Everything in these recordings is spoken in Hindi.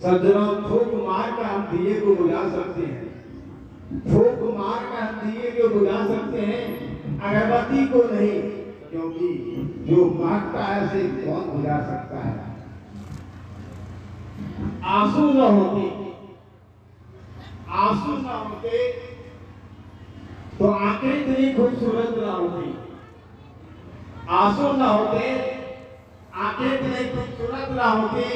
सज्जनों, फूंक मार कर हम दिए को बुझा सकते हैं, फूंक मार कर हम दिए को बुझा सकते हैं, अगरबत्ती को नहीं, क्योंकि जो मांगता है उसे कौन बुझा सकता है। आंसू न होते, आंसू न होते तो आंखें इतनी खूबसूरत न होती, आंसू न होते आंखें इतनी खूबसूरत न होती,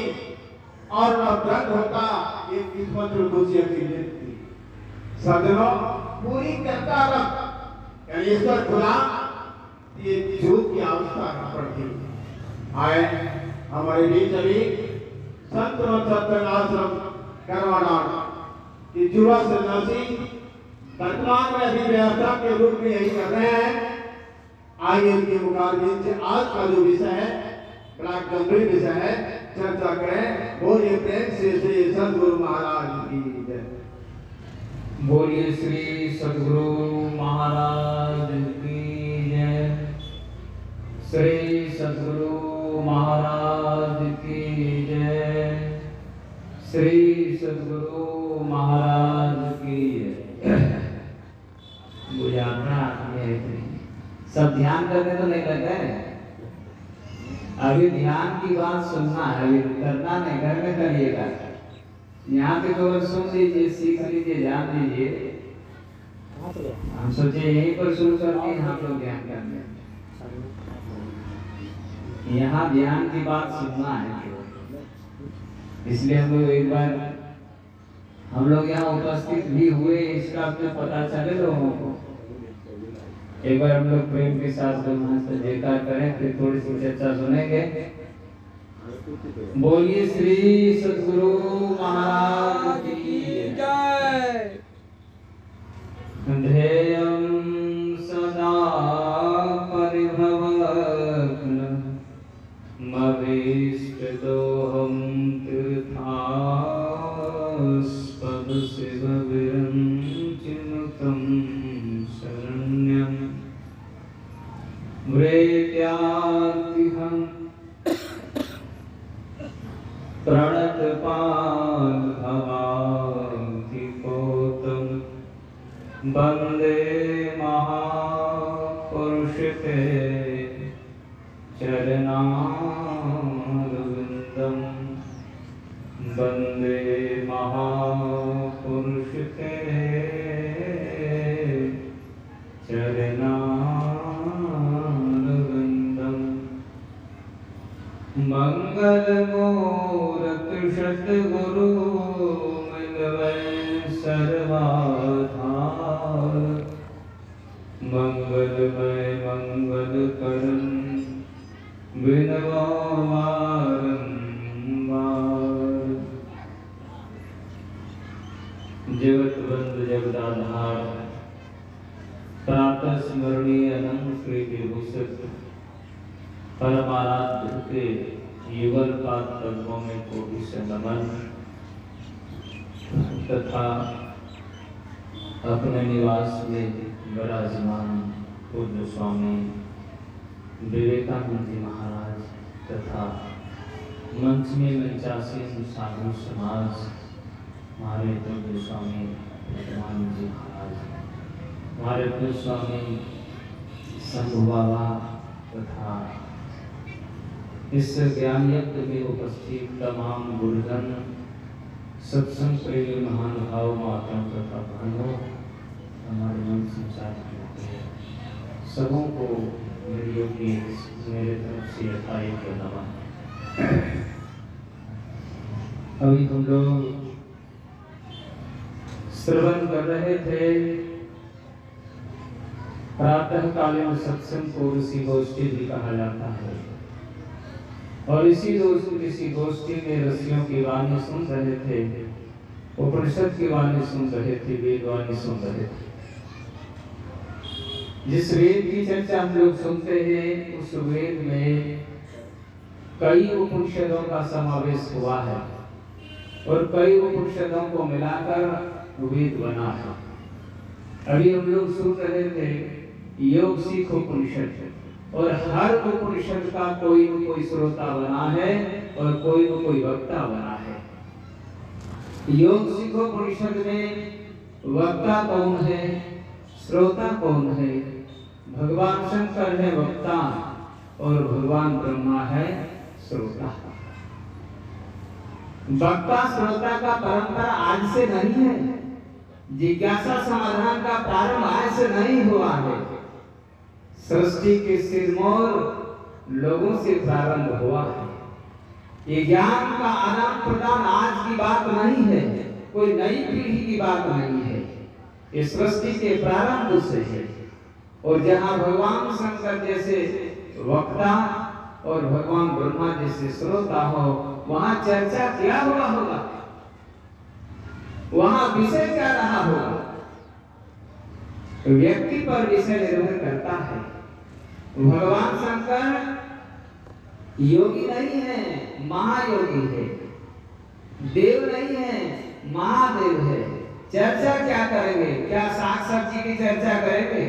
और न दर्द होता ये किस्मत खुशियां की थी। सज्जनों, पूरी करता रब यानी ईश्वर खुदा ये झूठ की अवस्था न पड़ती। आए हमारे बीच अभी संत सत्संग आश्रम करवाना कि युवा सन्यासी वर्तमान में अभी व्यवस्था के रूप में यही कर रहे हैं। आइए उनके मुकाबले से आज का जो विषय है बड़ा गंभीर विषय है, चर्चा करें। बोलिए प्रेम से श्री सद्गुरु महाराज की जय। बोलिए श्री सद्गुरु महाराज की जय। श्री सद्गुरु महाराज की जय। श्री सद्गुरु महाराज की जय। बुझाता सब ध्यान करने तो नहीं लग गए। अभी ध्यान की बात सुनना है, अभी करना नहीं, घर में करिएगा। यहाँ पे तो सुन लीजिए, सीख लीजिए, जान लीजिए। हम सोचे यहीं पर शुरू करके हम लोग ध्यान करने, यहाँ ध्यान की बात सुनना है। इसलिए हम लोग एक बार हम लोग यहाँ उपस्थित भी हुए, इसका अपने पता चले लोगों को। एक बार हम लोग प्रेम के साथ से जयकार करें, फिर थोड़ी सी चर्चा सुनेंगे। बोलिए श्री सद्गुरु महाराज की जय। ध्येयं सदा परिभवग्न मभीष्टदोहं तीर्थास्पद शिवविरञ्चिनुतं शरण्यं व्रेत्यातिहं प्रणतपालभवाधिकोतं वन्दे महापुरुषते चरणारविन्दं। वन्दे महापुरुषते चरणारविन्दं। मंगलमूर्ति सद्गुरु मिलवै सर्वाधार। मंगलमय मंगलकरं विनवो बारंबार। जगतवंद जगदाधार प्रातः स्मरणीय अनंत श्री विभूषित परमाराध्य के युगल पाद पद्मों में कोटि से नमन तथा अपने निवास में विराजमान पूज्य स्वामी विवेकानंद जी महाराज तथा मंच में मंचासीन साधु समाज हमारे पूज्य स्वामी विवेकानंद जी महाराज, हमारे पूज्य स्वामी शंभु बाबा तथा इस ज्ञान यज्ञ में उपस्थित तमाम गुरुजन, सत्संग प्रेमी महानुभाव, माताओं तथा बहनों, हमारे मन संसार के सबों को मेरे तरफ से यथायथ नमन। अभी हम लोग श्रवण कर रहे थे प्रातः कालीन सत्संग को ऋषि गोष्ठी भी कहा जाता है, और इसी गोष्ठी में ऋषियों की वाणी सुन रहे थे, उपनिषद की वाणी सुन रहे थे, वेद वाणी सुन रहे थे। जिस वेद की चर्चा हम लोग सुनते हैं उस वेद में कई उपनिषदों का समावेश हुआ है और कई उपनिषदों को मिलाकर वेद बना है। अभी हम लोग सुन रहे थे योग सीख उपनिषद, और हर उपनिषद का कोई न कोई श्रोता बना है और कोई न कोई वक्ता बना है। योग सिखोपनिषद में वक्ता कौन है, श्रोता कौन है? भगवान शंकर है वक्ता और भगवान ब्रह्मा है श्रोता। वक्ता श्रोता का परंपरा आज से नहीं है, जिज्ञासा समाधान का प्रारंभ आज से नहीं हुआ है। सृष्टि के सिरमौर लोगों से प्रारंभ हुआ है। ये ज्ञान का आदान प्रदान आज की बात नहीं है, कोई नई पीढ़ी की बात नहीं है, ये सृष्टि के प्रारंभ से है। और जहाँ भगवान शंकर जैसे वक्ता और भगवान ब्रह्मा जैसे श्रोता हो, वहाँ चर्चा क्या हुआ होगा, वहाँ विषय क्या रहा होगा, व्यक्ति पर विषय निर्भर करता है। भगवान शंकर योगी नहीं है, महायोगी है। देव नहीं है, महादेव है। चर्चा क्या करेंगे? क्या साग सब्जी की चर्चा करेंगे?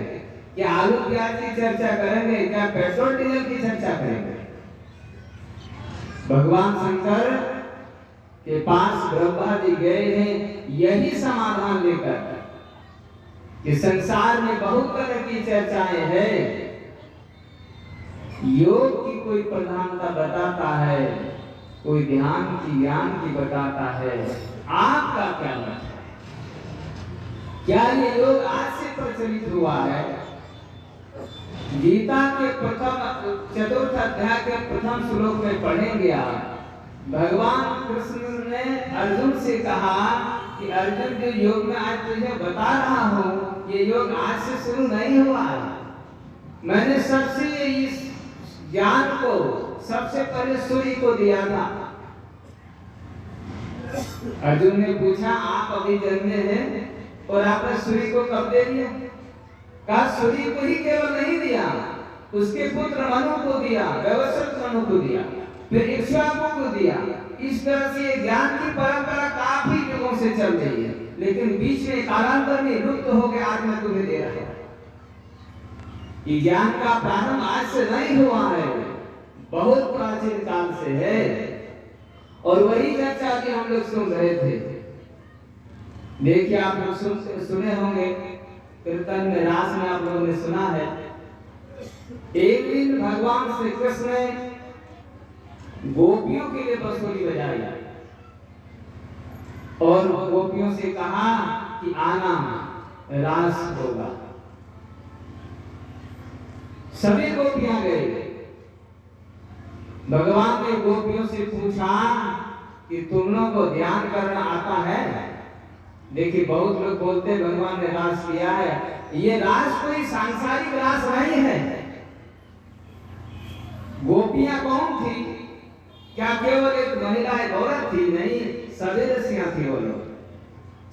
क्या आलू प्याज की चर्चा करेंगे? क्या पेट्रोल डीजल की चर्चा करेंगे? भगवान शंकर के पास ब्रह्मा जी गए हैं यही समाधान लेकर कि संसार में बहुत तरह की चर्चाएं हैं। योग की कोई प्रधानता बताता है, कोई ध्यान की ज्ञान की बताता है। आपका क्या मत है? क्या ये योग आज से प्रचलित हुआ है? गीता के प्रथम चतुर्थ अध्याय के प्रथम श्लोक में पढ़ेंगे आप, भगवान कृष्ण ने अर्जुन से कहा कि अर्जुन जो योग में आज तुझे बता रहा हूँ, ये योग आज से शुरू नहीं हुआ है। मैंने सबसे इस ज्ञान को सबसे पहले सूर्य को दिया था। अर्जुन ने पूछा, आप अभी जन्मे हैं और आपने सूर्य को कब दे दिया? कहा सूर्य को ही केवल नहीं दिया, उसके पुत्र मनु को दिया, व्यवस्वत मनु को दिया, फिर इक्ष्वाकु को दिया। इस तरह से ज्ञान की परंपरा काफी युगों से चल रही है, लेकिन बीच में कालांतर में लुप्त हो गया। आज मैं तुम्हें दे रहा हूं। ये ज्ञान का प्रारंभ आज से नहीं हुआ है, बहुत प्राचीन काल से है। और वही चर्चा की हम लोग सुन रहे थे। देखिए आप लोग सुने होंगे, कीर्तन में, रास में आप लोगों ने सुना है। एक दिन भगवान श्री कृष्ण ने गोपियों के लिए बांसुरी बजाई और गोपियों से कहा कि आना, रास होगा। सभी गोपियां गए। भगवान ने गोपियों से पूछा कि तुम लोगों को ध्यान करना आता है? देखिए बहुत लोग बोलते हैं भगवान ने रास किया है। ये रास कोई सांसारिक रास नहीं है। गोपियां कौन थी? क्या केवल एक महिला, एक औरत थी? नहीं, सभी ऋषियां थी। वो लोग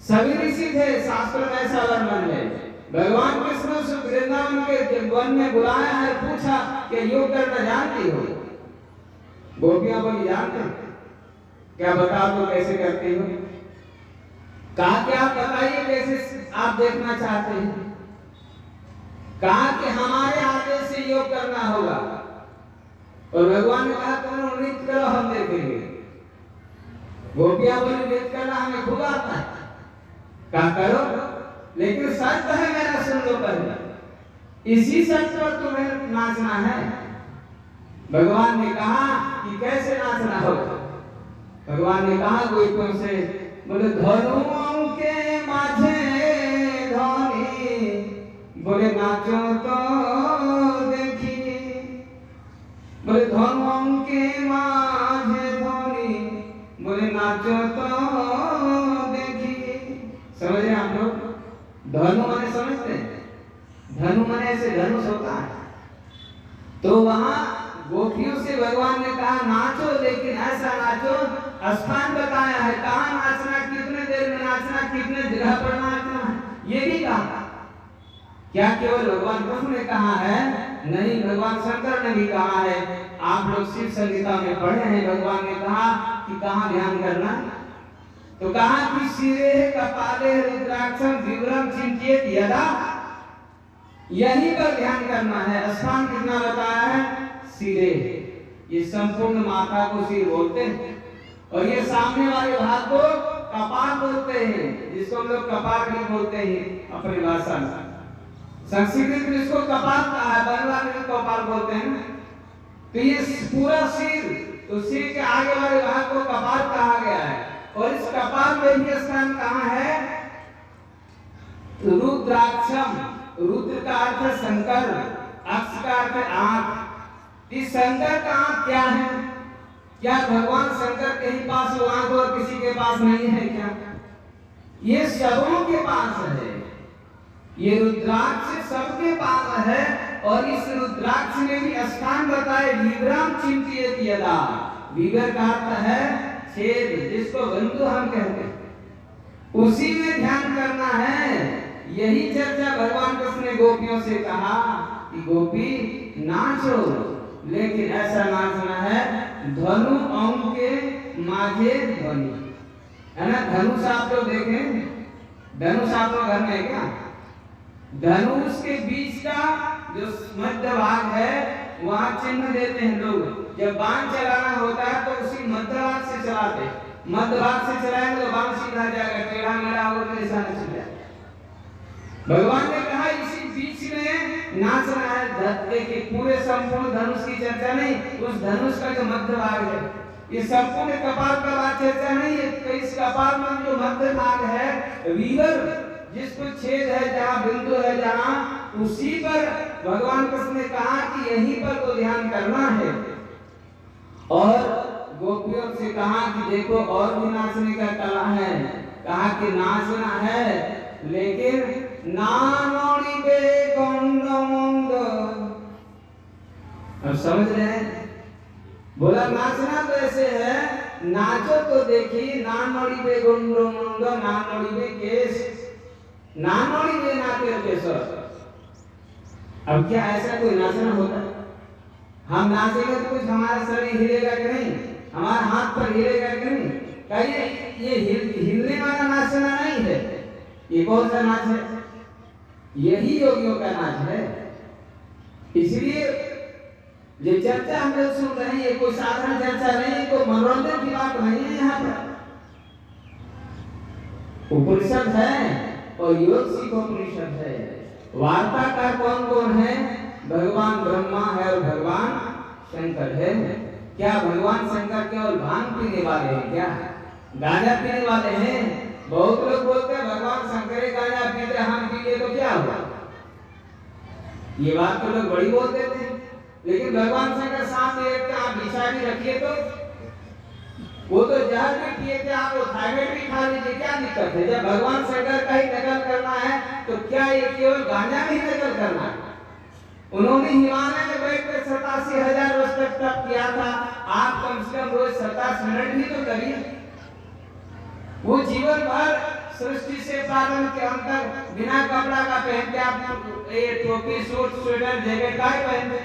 सभी ऋषि थे, शास्त्र में ऐसा वर्णन है। भगवान कृष्ण से वृंदावन के वन में बुलाया है, पूछा कि योग करना जानती हो? गोपियां बोली जानते। क्या बताओ तो कैसे करती हो? कहा कि आप बताइए कैसे आप देखना चाहते हैं? कहा कि हमारे आदेश से योग करना होगा। और भगवान ने कहा तुम नृत्य करो, हम देखेंगे। गोपियां बोली नृत्य करना हमें खूब आता है। कहा करो, लेकिन शर्त है मेरा, सुन लो पहले। इसी शर्त पर तुम्हें नाचना है। भगवान ने कहा कि कैसे नाचना होगा? भगवान ने कहा गोपियों से, बोले धनुओं के माझे धनी, बोले नाचो तो देखी। बोले धनुओं के माझे धनी, बोले नाचो तो देखी। समझ रहे आप लोग? धनु माने समझते हैं? धनु माने ऐसे धनुष होता है। तो वहां गोपियों से भगवान ने कहा नाचो, लेकिन ऐसा नाचो, स्थान बताया है कहाँ नाचना, कितने देर में नाचना, कितने जगह पर नाचना है, ये भी कहा। क्या केवल भगवान कृष्ण ने कहा है? नहीं, भगवान शंकर ने भी कहा है। आप लोग शिव संहिता में पढ़े हैं, भगवान ने कहा कि कहाँ ध्यान करना। तो कहा कि शिरे कपाले रुद्राक्षम विवरम चिंतित यदा, यहीं पर ध्यान करना है। स्थान कितना बताया है? सिरे। ये संपूर्ण माथा को सिर बोलते हैं और ये सामने वाले भाग को कपाल बोलते हैं, जिसको हम लोग कपाल भी बोलते हैं अपनी भाषा में। संस्कृत में इसको कपाल कहा है, बंगला में कपाल बोलते हैं। तो ये पूरा सिर, तो सिर के आगे वाले भाग को कपाल कहा गया है। और इस कपाल में भी स्थान कहाँ है? रुद्राक्षम, रुद्र का अर्थ है शंकर, अक्ष का अर्थ है आंख। इस शंकर का आंख क्या है? क्या भगवान शंकर के ही पास वो आंख और किसी के पास नहीं है क्या? ये सबों के पास है। ये रुद्राक्ष सबके पास है। और इस रुद्राक्ष में भी स्थान बताए, विवरम चिंतित यदा। विवर का अर्थ है छेद, जिसको बिंदु हम कहते हैं, उसी में ध्यान करना है। यही चर्चा भगवान कृष्ण ने गोपियों से कहा कि गोपी नाचो, लेकिन ऐसा नाचना है धनु अंग के माझे ध्वनि, है ना। धनुष आप लोग देखें, धनुष आप लोग घर में है क्या? धनुष के बीच का जो मध्य भाग है वहां चिन्ह देते हैं लोग। जब बाण चलाना होता है तो उसी मध्य भाग से चलाते हैं। मध्य भाग से चलाएंगे तो बाण सीधा जाएगा, टेढ़ा मेढ़ा होगा तो ऐसा नहीं चलेगा। भगवान ने कहा इसी बीच में नाचना है। देखिए पूरे संपूर्ण धनुष की चर्चा नहीं, उस धनुष का जो मध्य भाग है, ये संपूर्ण कपाल का बात चर्चा नहीं है। तो इस कपाल में जो मध्य भाग है, वीवर, जिसको छेद है, जहाँ बिंदु है, जहाँ उसी पर भगवान कृष्ण ने कहा कि यहीं पर तो ध्यान करना है। और गोपियों से कहा कि देखो और भी नाचने का कला है। कहा कि नाचना है, लेकिन नानोड़ी बे गोंडोंड। अब समझ रहे हैं? बोला नाचना तो ऐसे है, नाचो तो देखिए, नानोड़ी बे गोंडोंड, नानोड़ी बे केस, नानोड़ी बे नाचे केसर। अब क्या ऐसा कोई नाचना होता है? हम नाचेंगे तो कुछ हमारा शरीर हिलेगा कि नहीं? हमारा हाथ पर हिलेगा कि नहीं? कहिए ये हिलने वाला नाचना नहीं है। ये कौन सा नाच है? यही योगियों का नाच है। इसलिए ये चर्चा हम लोग सुन रहे हैं, ये कोई साधारण चर्चा नहीं है, कोई मनोरंजन की बात नहीं है। यहाँ पर उपनिषद है और योग सीख उपनिषद है। वार्ताकार कौन कौन है? भगवान ब्रह्मा है और भगवान शंकर है। क्या भगवान शंकर केवल भांग पीने वाले हैं क्या? गांजा पीने वाले हैं? बहुत लोग बोलते हैं भगवान शंकर गांजा पीते, हम पी लिए तो क्या हुआ? ये बात तो लोग बड़ी बोल देते हैं। लेकिन भगवान शंकर साथ एक आप बिछा भी रखिए तो वो तो जहर भी पिए थे, आप वो थायराइड भी खा लीजिए, क्या दिक्कत है? जब भगवान शंकर का ही नकल करना है तो क्या ये केवल गांजा में ही नकल करना है? उन्होंने हिमालय में बैठ कर 87,000 वर्ष तक तप किया था। आप कम से कम रोज 27 मिनट भी तो करिए। वो जीवन भर सृष्टि से प्रारंभ के अंतर बिना कपड़ा का पहनते, आप ये टोपी, सूट, स्वेटर, जैकेट का पहनते।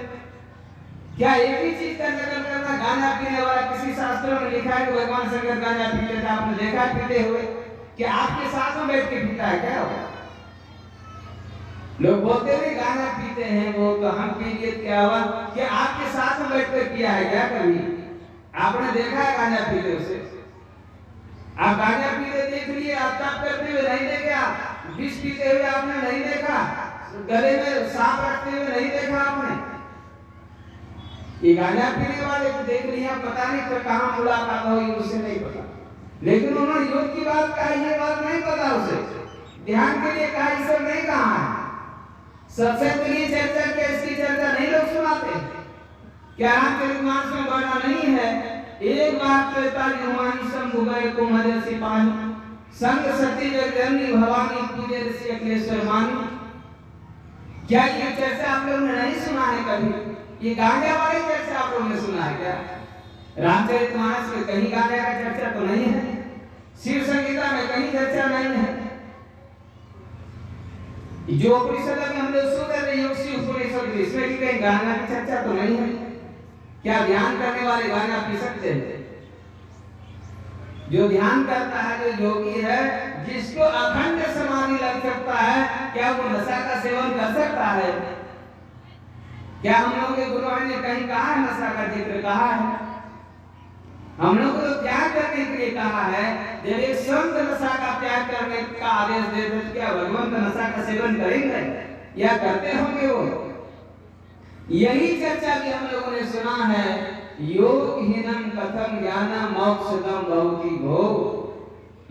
क्या एक ही चीज का नकल करना? गांजा पीने वाला, किसी शास्त्रों में लिखा है कि भगवान शंकर गांजा पीते थे, आपने देखा पीते हुए? क्या आपके साथ में बैठ के पीता है क्या? लोग बोलते हैं गांजा पीते हैं वो, तो हम पीजिए क्या हुआ? क्या आपके साथ में बैठ कर पिया है क्या कभी? आपने देखा है गांजा पीते उसे? आप गांजा पीते देख लिए, आप तप करते हुए नहीं देखे, आप विष पीते हुए आपने नहीं देखा, गले में सांप रखते हुए नहीं देखा आपने। ये गांजा पीने वाले को देख लिया, पता नहीं तो कहाँ मुलाकात हुई, उसे नहीं पता। लेकिन उन्होंने योग की बात कहा, ये बात नहीं पता उसे। ध्यान के लिए कहा, ये सब नहीं कहा है। सत्संग के लिए चर्चा किया, इसकी चर्चा नहीं लोग सुनाते। क्या रामचरितमानस में वर्णन नहीं है? एक बार त्रेता युवानी शंभु गए को मदे सिपाही, संग सती जगदम्बी भवानी पूजे ऋषि अखिलेश्वर मानी। क्या ये चर्चा आप लोगों ने नहीं सुना है कभी? ये गांजा वाली चर्चा आप लोगों ने सुना है क्या? रामचरितमानस में कहीं गांजा का चर्चा तो नहीं है। शिव संगीता में कहीं चर्चा नहीं है। जो उपनिषद में हम लोग सुन रहे योग सी उपनिषद, इसमें भी कहीं गांजा की चर्चा तो नहीं है। क्या ध्यान करने वाले गांजा पी सकते हैं? जो ध्यान करता है, जो योगी है, जिसको अखंड समाधि लग सकता है, क्या वो नशा का सेवन कर सकता है? क्या हम लोगों के गुरुओं ने कहीं कहा है नशा का जिक्र? कहा है? हम लोग को तो त्याग करने के लिए कहा है। जब एक संत का आदेश दे दे तो क्या भगवंत नशा का सेवन करेंगे या करते होंगे वो? यही चर्चा भी हम लोगों ने सुना है, योग हीनम कथम ज्ञान मोक्षदम भवति भो,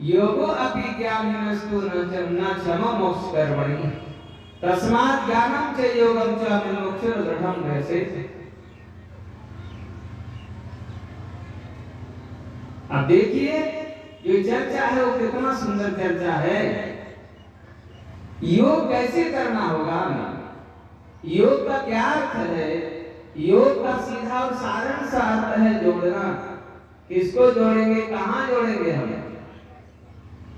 योगो अपि ज्ञानिनस्तु न क्षम मोक्ष कर्मणि, तस्मात् ज्ञानम च योगम च मोक्षो दृढ़ं वैसे। अब देखिए ये चर्चा है वो कितना सुंदर चर्चा है। योग कैसे करना होगा, योग का क्या अर्थ है? योग का सीधा और साधारण सा अर्थ है जोड़ना। किसको जोड़ेंगे, कहाँ जोड़ेंगे हम?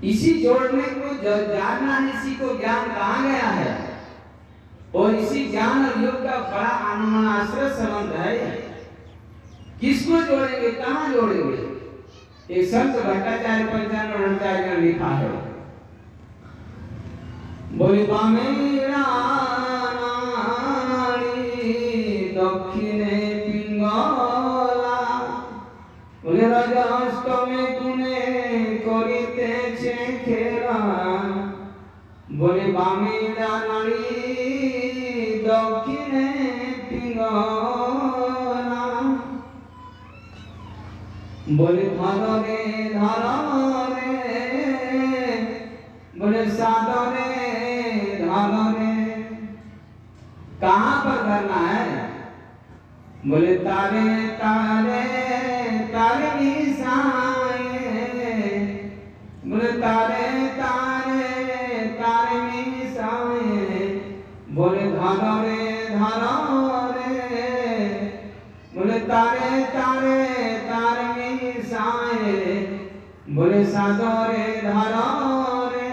इसी जोड़ने को जानना है, इसी को ज्ञान कहा गया है। और इसी ज्ञान और योग का बड़ा अनुमानाश्रय संबंध है। किसको जोड़ेंगे, कहाँ जोड़ेंगे? एक संत भट्टाचार्य पंचानन ने लिखा है, बोले बामेरा दक्षिणे पिंगला, बोले राजा अष्टमे गुणे करितेछे खेला, बोले बामेरा नारी दक्षिणे पिंगला, बोले धारो रे बोले साधो रे धारो रे। कहाँ पर करना है? बोले तारे तारे तारे मिसाए, बोले तारे तारे तारे मिसाए, बोले धारो रे बोले तारे तारे तारे मिसाए, बोले साधो रे धारो रे।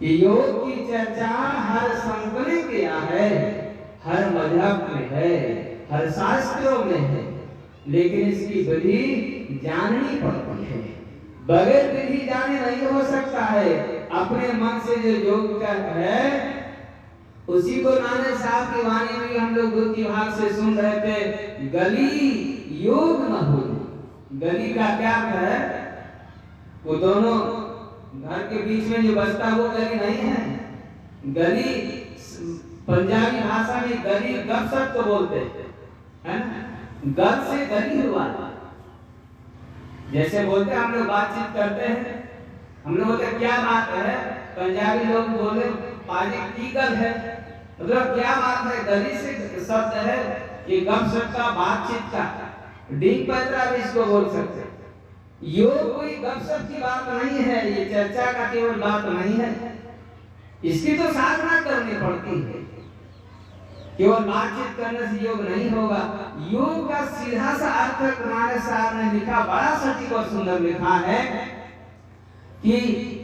योग की चर्चा हर संत ने किया है, हर मजहब में है, हर शास्त्रों में है, लेकिन इसकी विधि जाननी पड़ती है। बगैर विधि जाने नहीं हो सकता है। अपने मन से जो योग का है उसी को नानक साहब की वाणी में हम लोग द्वितीय भाग से सुन रहे थे, गली योग न हो। गली का क्या है? वो दोनों घर के बीच में जो बसता वो गली नहीं है। गली पंजाबी भाषा में गली गपशप तो बोलते हैं, गप से गली हुआ। जैसे बोलते हम लोग बातचीत करते हैं, हम लोग बोलते क्या बात है, पंजाबी लोग बोले पाजी की गल है, मतलब क्या बात है। गली से शब्द है कि गपशप का, बातचीत का, डीप पत्रा भी इसको बोल सकते हैं। योग कोई गपशप की बात नहीं है, ये चर्चा का केवल बात नहीं है। इसकी तो साधना करनी पड़ती है, केवल बातचीत करने से योग नहीं होगा। योग का सीधा सा अर्थ हमारे साहब ने लिखा, बड़ा सटीक और सुंदर लिखा है कि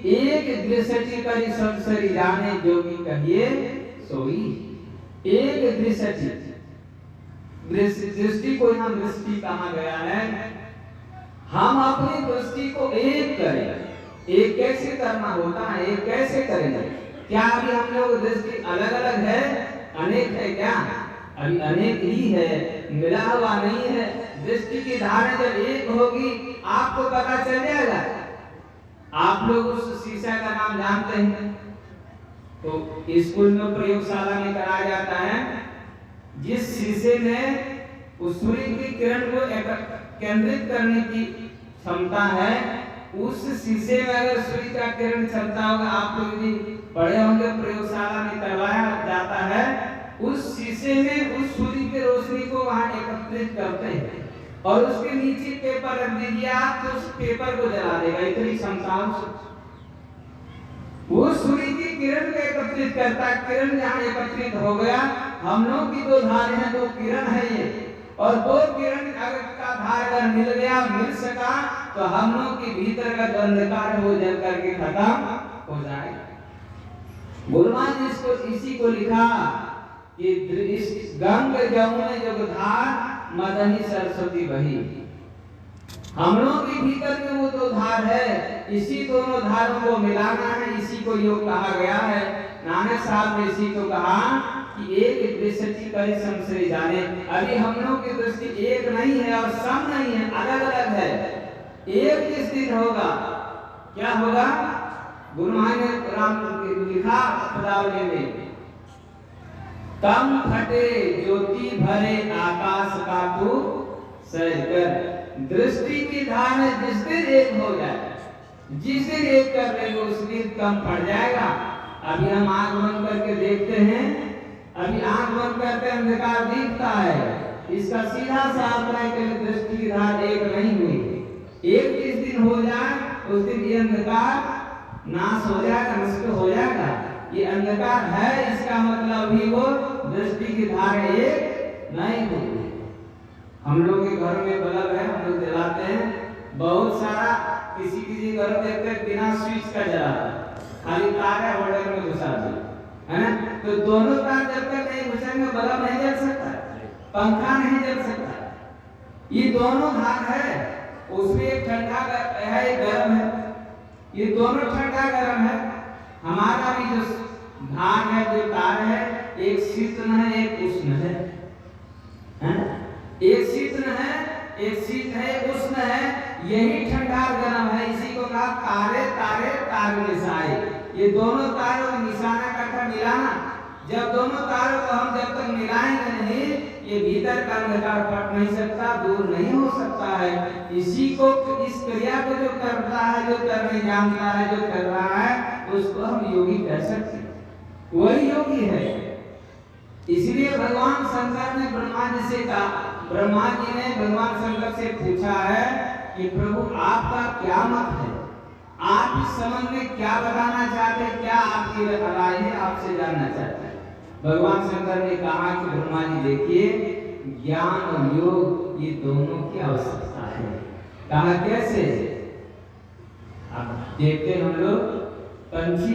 एक दृष्टि करी संसरी जाने जोगी कहिए सोई। एक दृष्टि को यहाँ दृष्टि कहा गया है। हम अपनी दृष्टि को एक करें। एक कैसे करना होता है, एक कैसे करेंगे? क्या अभी हम लोग दृष्टि अलग अलग है, अनेक है क्या? अभी अनेक ही है, मिला हुआ नहीं है। दृष्टि की धारा जब एक होगी आपको पता चल जाएगा। आप लोग उस शीशा का नाम जानते हैं, तो स्कूल में प्रयोगशाला में कराया जाता है। जिस शीशे में उस सूर्य की किरण को केंद्रित करने की क्षमता है, उस शीशे में अगर सूर्य का किरण चलता होगा, आप लोग भी पढ़े होंगे, प्रयोगशाला में करवाया जाता है। उस शीशे में उस सूर्य की रोशनी को वहां एकत्रित करते हैं और उसके नीचे पेपर रख दीजिए आप, तो उस पेपर को जला देगा, इतनी क्षमता वो सूर्य की किरण को एकत्रित करता है। किरण जहाँ एकत्रित हो गया, हम लोग की दो धार हैं, दो किरण है ये, और दो किरण अगर का धार अगर मिल गया, मिल सका, तो हम लोग के भीतर का अंधकार वो जल करके खत्म हो जाएगा। गुरुमान जी इसको इसी को लिखा कि इस गंग जमुने जगधार मदनी सरस्वती बही। हम लोग के भीतर में वो दो धार है, इसी दोनों धारों को मिलाना है, इसी को योग कहा गया है। नानक साहब ने इसी को कहा कि एक दृष्टि करे संसरी जाने। अभी हम लोग की दृष्टि एक नहीं है और सम नहीं है, अलग अलग है। एक जिस दिन होगा, क्या होगा? गुरु महाराज ने राम लिखा पदावली में, कम फटे ज्योति भरे आकाश का तू सर कर, दृष्टि की धार जिस दिन एक हो जाए, जिस दिन एक कर लेंगे उस दिन कम पड़ जाएगा। अभी हम आंख बंद करके देखते हैं, अभी आंख बंद करते अंधकार दिखता है, इसका सीधा सा अपना के दृष्टि की धार एक नहीं हुई। एक जिस दिन हो जाए उस दिन ये अंधकार नाश हो जाएगा, नष्ट हो जाएगा। ये अंधकार है, इसका मतलब भी वो दृष्टि की धार एक नहीं होगी। हम लोग के घर में बल्ब है, हम लोग जलाते हैं, बहुत सारा किसी घर देखते हैं बिना स्विच का जलाता है, खाली तार है होल्डर में घुसा दिया, है ना? तो दोनों तार जब तक नहीं घुसेंगे बल्ब नहीं जल सकता, पंखा नहीं जल सकता। ये दोनों धार है, उसमें एक ठंडा है एक गर्म है, ये दोनों ठंडा गर्म है। हमारा भी जो धार है, जो तार है, एक शीतल है एक उष्ण है, एक शीतल है एक शीत है एक उष्ण है, यही ठंडा गर्म है। इसी को कहा तारे तारे तार मिसाए। ये दोनों तारों का निशाना करके मिलाना, जब दोनों तारों को हम जब तक मिलाएंगे नहीं, ये भीतर का अंधकार फट नहीं सकता, दूर नहीं हो सकता है। इसी को, इस क्रिया को जो करता है, जो करने जानता है, जो कर रहा है, उसको हम योगी कह सकते हैं, वही योगी है। इसलिए भगवान शंकर ने ब्रह्मा जी से कहा, ब्रह्मा जी ने भगवान शंकर से पूछा है कि प्रभु आपका क्या मत है, आप इस संबंध में क्या बताना चाहते हैं, क्या आपकी राय है, आपसे जानना चाहते हैं। भगवान शंकर ने कहा कि ब्रह्मा जी देखिए, ज्ञान और योग ये दोनों की आवश्यकता है। कहा कैसे? अब देखते हम लोग पंछी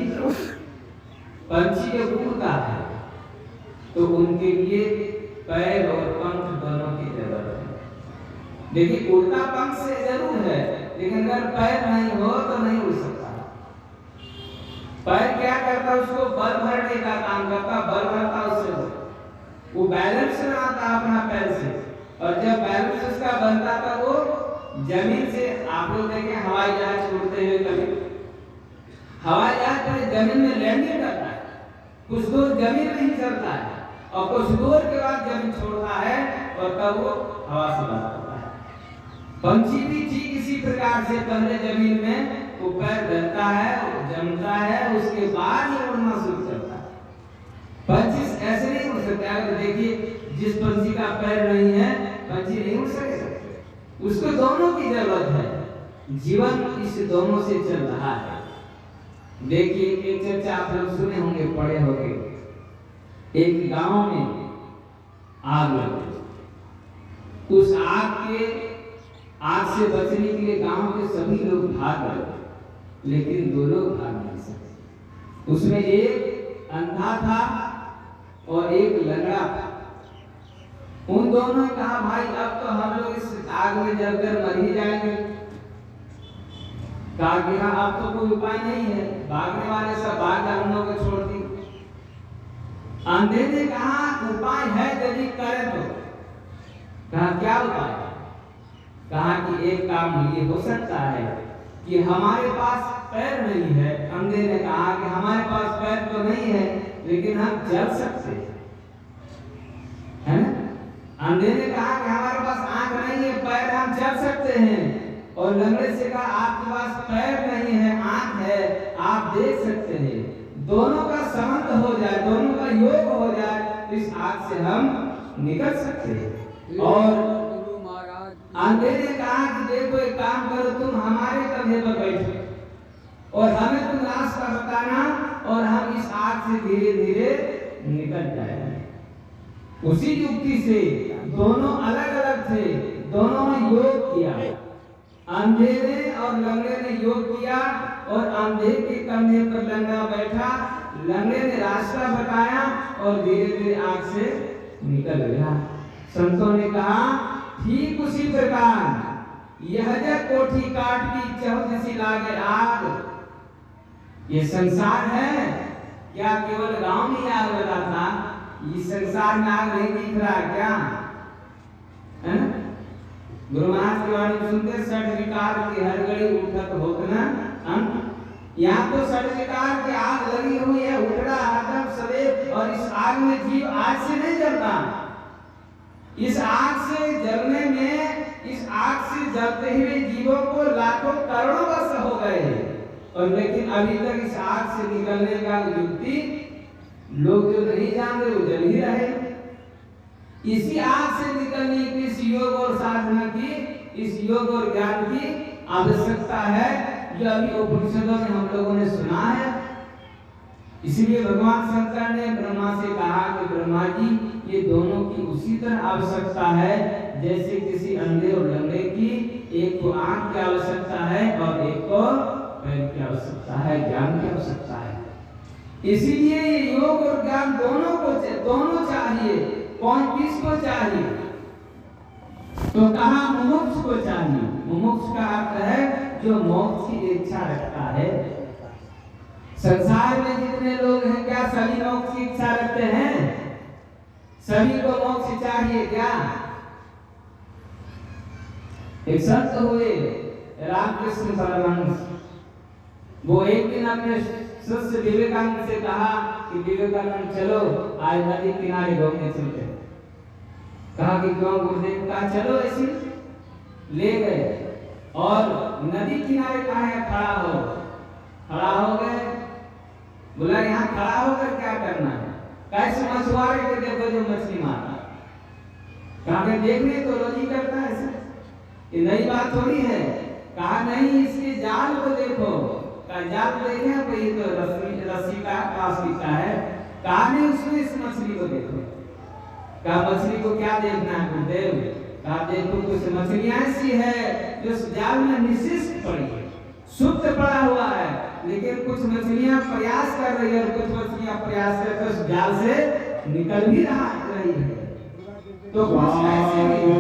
जब उड़ता है तो उनके लिए पैर और पंख दोनों की जरूरत है। देखिए उड़ता पंख से जरूर है, लेकिन अगर पैर नहीं हो तो नहीं उड़ सकता। पैर क्या करता है? उसको बल भरने का काम करता, बल भरता उससे वो बैलेंस बनाता अपना पैर से, और जब बैलेंस उसका बनता था वो जमीन से, आप लोग देखें हवाई जहाज उड़ते हुए, कभी हवाई जहाज पहले जमीन में लैंडिंग करता है, कुछ दूर जमीन नहीं चलता है, और कुछ दूर के बाद जमीन छोड़ता है, और तब वो हवा से बात करता है। पंछी भी ठीक इसी प्रकार से पहले जमीन में वो पैर धरता है, जमता है, उसके बाद ही उड़ना शुरू करता है। पंछी ऐसे नहीं उड़ सकता। अगर देखिए जिस पंछी का पैर नहीं है, पंछी नहीं उड़ सकेगा, उसको दोनों की जरूरत है। जीवन इस दोनों से चल रहा है। देखिए एक चर्चा आप लोग सुने होंगे, पढ़े होंगे। एक गांव में आग लगी, उस आग से बचने के लिए गांव के सभी लोग भाग गए, लेकिन दो लोग भाग नहीं सके। उसमें एक अंधा था और एक लंगड़ा था। उन दोनों ने कहा भाई अब तो हम लोग इस आग में जलकर मर ही जाएंगे। कहा कि हाँ अब तो कोई उपाय नहीं है, भागने वाले सब भाग गए, हम लोग को छोड़ दी। अंधे ने कहा उपाय है यदि करें तो। कहा क्या उपाय? कहा कि एक काम ये हो सकता है कि हमारे पास पैर नहीं है। अंधे ने कहा कि हमारे पास पैर तो नहीं है, लेकिन हम चल सकते हैं, है ना? अंधे ने कहा कि हमारे पास आंख नहीं है, पैर हम चल सकते हैं। और लंगड़े से कहा आपके पास पैर नहीं है, आंख है, आप देख सकते हैं। दोनों का संबंध हो जाए, दोनों का योग हो जाए, तो इस आग से हम निकल सकते हैं। और अंधे ने कहा कि देखो एक काम करो, तुम हमारे कंधे पर बैठो और हमें तुम रास्ता बताना, और हम इस आग से धीरे धीरे निकल जाएंगे। उसी युक्ति से दोनों अलग अलग थे, दोनों ने योग किया। अंधे ने और लंगड़े ने योग किया, और अंधे के कंधे पर लंगड़ा बैठा, लंगड़े ने रास्ता बताया और धीरे धीरे आग से निकल गया। संतों ने कहा ठीक उसी प्रकार यह जग कोठी काट की चहुदिसी लागे आग। ये संसार है क्या? केवल गांव में आग लगा था, इस संसार में आग नहीं दिख रहा क्या? है ना? गुरु महाराज की वाणी सुनते 60 विकार की हर घड़ी उठत होत न अंत। यहाँ तो सर्वकार की आग लगी हुई है, उठ रहा आदम सदैव, और इस आग में जीव आग से नहीं जलता। इस आग से जलने में, इस आग से जलते हुए जीवों को लाखों करोड़ों वर्ष हो गए, और लेकिन अभी तक इस आग से निकलने का युक्ति लोग जो नहीं जान रहे वो जल ही रहे। इसी आग से निकलने की इस योग और साधना की, इस योग और ज्ञान की आवश्यकता है, जो अभी उपनिषदों में हम लोगों ने सुना है। इसलिए भगवान शंकर ने ब्रह्मा से कहा कि ब्रह्मा जी, ये दोनों की उसी तरह आवश्यकता है जैसे किसी अंधे और लंगड़े की एक को आंख की आवश्यकता है और एक को पैर की आवश्यकता है, ज्ञान की आवश्यकता है। इसीलिए ये योग और ज्ञान दोनों चाहिए। कौन किसको चाहिए? तो कहा मुमुक्ष को चाहिए। मुमुक्ष का अर्थ है जो मोक्ष की इच्छा रखता है। संसार में जितने लोग हैं, क्या सभी मोक्ष की इच्छा रखते हैं? सभी को मोक्ष चाहिए क्या? एक संत हुए रामकृष्ण परमहंस, वो एक दिन अपने शिष्य विवेकानंद से कहा कि विवेकानंद चलो आज नदी किनारे घूमने चलते। कहा कि क्यों गुरुदेव? कहा चलो ऐसे। ले गए और नदी किनारे कहा है खड़ा हो गए। बोला यहाँ खड़ा होकर क्या करना है? कैसे मछुआरे को देखो जो मछली मारता। कहा कि देखने तो रोजी करता है ऐसे, ये नई बात थोड़ी है। कहा नहीं, इसके जाल को देखो। का जाल देखे तो ये तो रस्सी का प्लास्टिक का है। कहा नहीं, उसमें इस मछली को देखो। कहा मछली को क्या देखना है गुरुदेव? कहा देखो कुछ मछलियां ऐसी है जो जाल में निशिष्ट पड़ी है, सुप्त पड़ा हुआ है, लेकिन कुछ मछलियां प्रयास कर रही है और कुछ मछलियां प्रयास करके उस जाल से निकल भी रही है। तो कुछ ऐसे भी